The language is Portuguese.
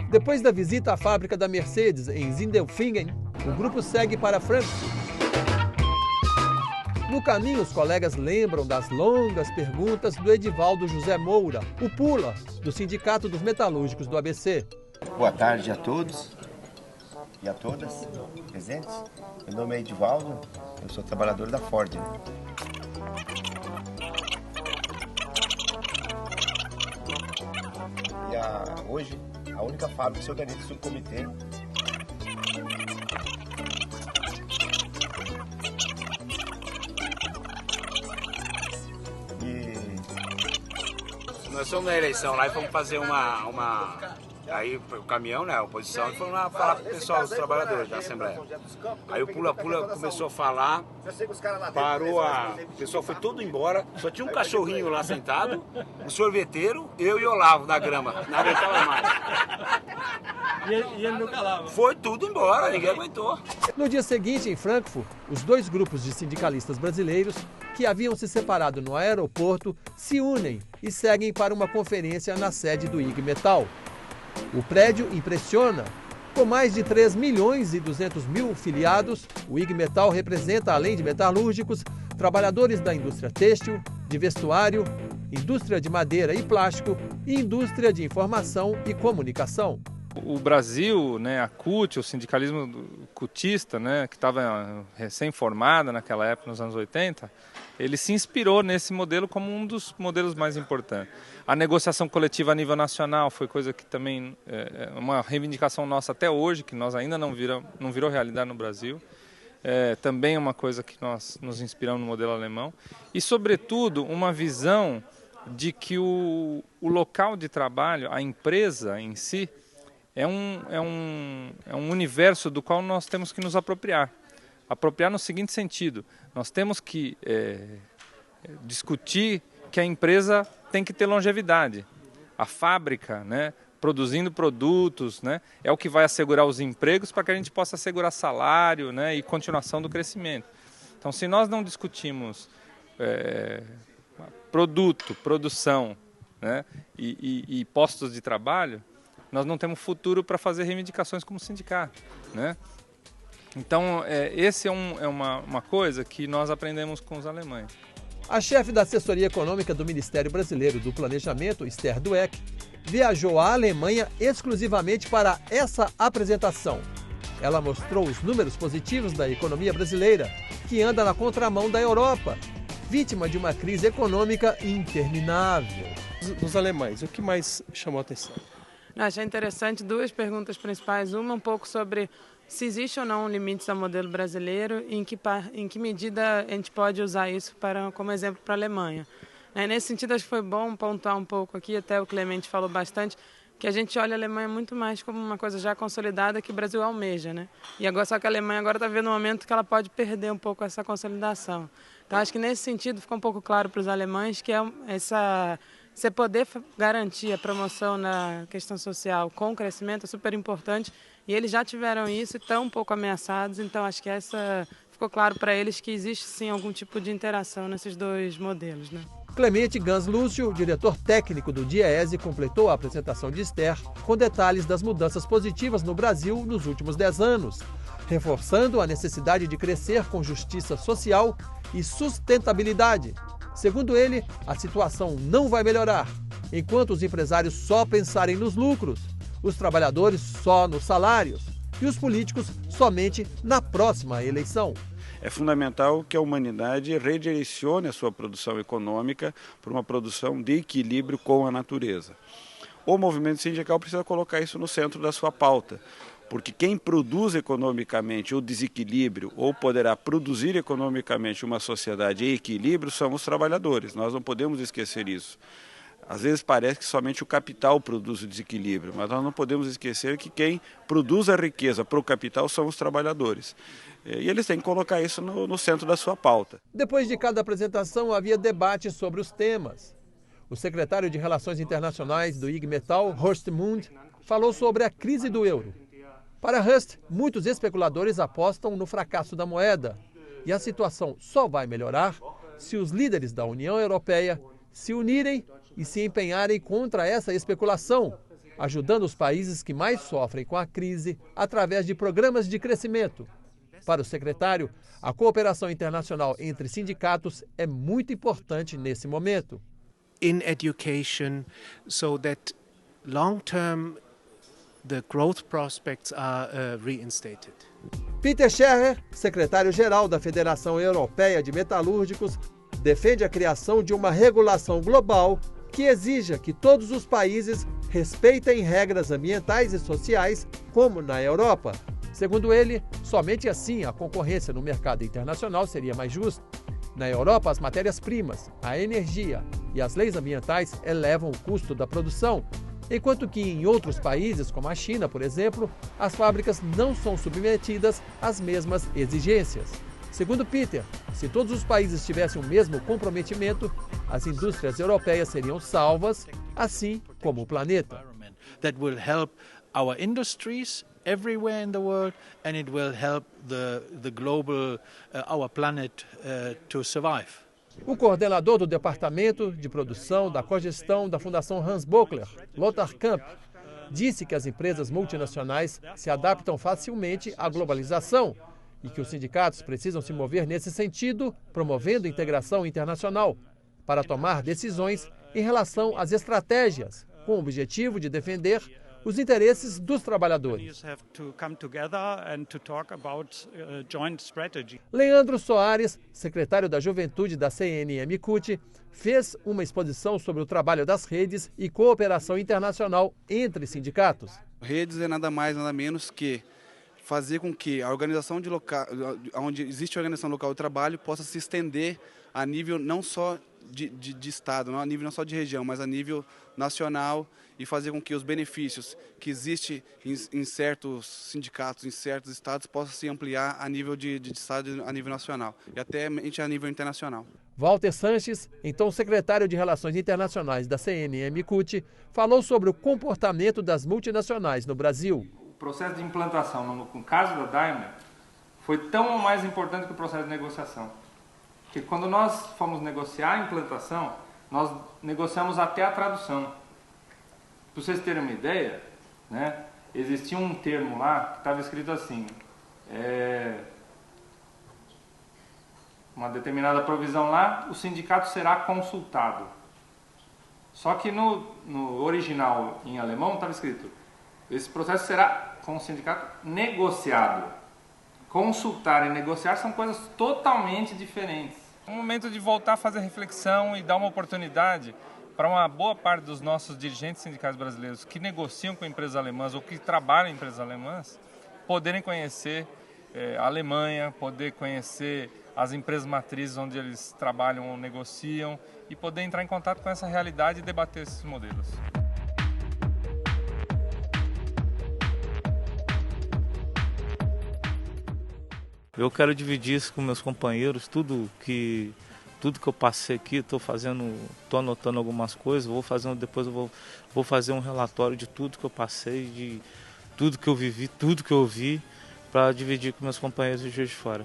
Depois da visita à fábrica da Mercedes em Sindelfingen, o grupo segue para Frankfurt. No caminho, os colegas lembram das longas perguntas do Edivaldo José Moura, o Pula, do Sindicato dos Metalúrgicos do ABC. Boa tarde a todos e a todas presentes. Meu nome é Edivaldo, eu sou trabalhador da Ford. E hoje, a única fábrica que se organiza em subcomitê. Nós fomos na eleição lá e fomos fazer Aí o caminhão, né, a oposição, e fomos lá falar com o pessoal, os trabalhadores da Assembleia. Aí o Pula-Pula começou a falar, parou, o pessoal foi todo embora, só tinha um cachorrinho lá sentado, um sorveteiro, eu e o Olavo na grama, não aguentava mais. E ele não calava. Foi tudo embora, ninguém aguentou. No dia seguinte, em Frankfurt, os dois grupos de sindicalistas brasileiros que haviam se separado no aeroporto se unem e seguem para uma conferência na sede do IG Metall. O prédio impressiona. Com mais de 3 milhões e 200 mil filiados, o IG Metall representa, além de metalúrgicos, trabalhadores da indústria têxtil, de vestuário, indústria de madeira e plástico e indústria de informação e comunicação. O Brasil, né, a CUT, o sindicalismo cutista, né, que estava recém-formada naquela época, nos anos 80, ele se inspirou nesse modelo como um dos modelos mais importantes. A negociação coletiva a nível nacional foi coisa que também é uma reivindicação nossa até hoje, que nós ainda não virou realidade no Brasil. Também é uma coisa que nós nos inspiramos no modelo alemão. E, sobretudo, uma visão de que o local de trabalho, a empresa em si, é um universo do qual nós temos que nos apropriar. Apropriar no seguinte sentido: nós temos que discutir que a empresa tem que ter longevidade. A fábrica, né, produzindo produtos, né, é o que vai assegurar os empregos para que a gente possa assegurar salário, né, e continuação do crescimento. Então, se nós não discutimos produção, né, e postos de trabalho, nós não temos futuro para fazer reivindicações como sindicato, né? Então, esse é uma coisa que nós aprendemos com os alemães. A chefe da assessoria econômica do Ministério Brasileiro do Planejamento, Esther Dweck, viajou à Alemanha exclusivamente para essa apresentação. Ela mostrou os números positivos da economia brasileira, que anda na contramão da Europa, vítima de uma crise econômica interminável. Dos alemães, o que mais chamou a atenção? Eu achei interessante duas perguntas principais. Uma um pouco sobre se existe ou não limites ao modelo brasileiro e em que medida a gente pode usar isso como exemplo para a Alemanha. Nesse sentido, acho que foi bom pontuar um pouco aqui, até o Clemente falou bastante, que a gente olha a Alemanha muito mais como uma coisa já consolidada que o Brasil almeja, né? E agora, só que a Alemanha agora está vendo um momento que ela pode perder um pouco essa consolidação. Então, acho que nesse sentido ficou um pouco claro para os alemães que você poder garantir a promoção na questão social com o crescimento é super importante, e eles já tiveram isso e estão um pouco ameaçados, então acho que ficou claro para eles que existe sim algum tipo de interação nesses dois modelos, né? Clemente Gans Lúcio, diretor técnico do DIEESE, completou a apresentação de Esther com detalhes das mudanças positivas no Brasil nos últimos 10 anos, reforçando a necessidade de crescer com justiça social e sustentabilidade. Segundo ele, a situação não vai melhorar, enquanto os empresários só pensarem nos lucros, os trabalhadores só nos salários e os políticos somente na próxima eleição. É fundamental que a humanidade redirecione a sua produção econômica para uma produção de equilíbrio com a natureza. O movimento sindical precisa colocar isso no centro da sua pauta, porque quem produz economicamente o desequilíbrio ou poderá produzir economicamente uma sociedade em equilíbrio são os trabalhadores. Nós não podemos esquecer isso. Às vezes parece que somente o capital produz o desequilíbrio, mas nós não podemos esquecer que quem produz a riqueza para o capital são os trabalhadores. E eles têm que colocar isso no centro da sua pauta. Depois de cada apresentação, havia debate sobre os temas. O secretário de Relações Internacionais do IG Metall, Horst Mund, falou sobre a crise do euro. Para Horst, muitos especuladores apostam no fracasso da moeda. E a situação só vai melhorar se os líderes da União Europeia se unirem e se empenharem contra essa especulação, ajudando os países que mais sofrem com a crise através de programas de crescimento. Para o secretário, a cooperação internacional entre sindicatos é muito importante nesse momento. In education, so that long-term the growth prospects are reinstated. Peter Scherrer, secretário-geral da Federação Europeia de Metalúrgicos, defende a criação de uma regulação global que exija que todos os países respeitem regras ambientais e sociais, como na Europa. Segundo ele, somente assim a concorrência no mercado internacional seria mais justa. Na Europa, as matérias-primas, a energia e as leis ambientais elevam o custo da produção, enquanto que em outros países, como a China, por exemplo, as fábricas não são submetidas às mesmas exigências. Segundo Peter, se todos os países tivessem o mesmo comprometimento, as indústrias europeias seriam salvas, assim como o planeta. That will help our industries everywhere in the world, and it will help the global, our planet to survive. O coordenador do Departamento de Produção da Cogestão da Fundação Hans Böckler, Lothar Kamp, disse que as empresas multinacionais se adaptam facilmente à globalização e que os sindicatos precisam se mover nesse sentido, promovendo integração internacional para tomar decisões em relação às estratégias, com o objetivo de defender os interesses dos trabalhadores. Leandro Soares, secretário da Juventude da CNM-CUT, fez uma exposição sobre o trabalho das redes e cooperação internacional entre sindicatos. Redes é nada mais, nada menos que fazer com que a organização onde existe a organização local de trabalho possa se estender a nível não só de estado, não a nível não só de região, mas a nível nacional, e fazer com que os benefícios que existem em certos sindicatos, em certos estados, possam se ampliar a nível de estado, a nível nacional e até a nível internacional. Walter Sanches, então secretário de Relações Internacionais da CNM-CUT, falou sobre o comportamento das multinacionais no Brasil. O processo de implantação, no caso da Daimler, foi tão ou mais importante que o processo de negociação. Porque quando nós fomos negociar a implantação, nós negociamos até a tradução. Para vocês terem uma ideia, né, existia um termo lá que estava escrito assim, uma determinada provisão lá, o sindicato será consultado. Só que no original em alemão estava escrito, esse processo será com o sindicato negociado. Consultar e negociar são coisas totalmente diferentes. É um momento de voltar a fazer reflexão e dar uma oportunidade para uma boa parte dos nossos dirigentes sindicais brasileiros que negociam com empresas alemãs ou que trabalham em empresas alemãs, poderem conhecer a Alemanha, poder conhecer as empresas matrizes onde eles trabalham ou negociam e poder entrar em contato com essa realidade e debater esses modelos. Eu quero dividir isso com meus companheiros, tudo que eu passei aqui, estou anotando algumas coisas, depois eu vou fazer um relatório de tudo que eu passei, de tudo que eu vivi, tudo que eu vi, para dividir com meus companheiros de Juiz de Fora.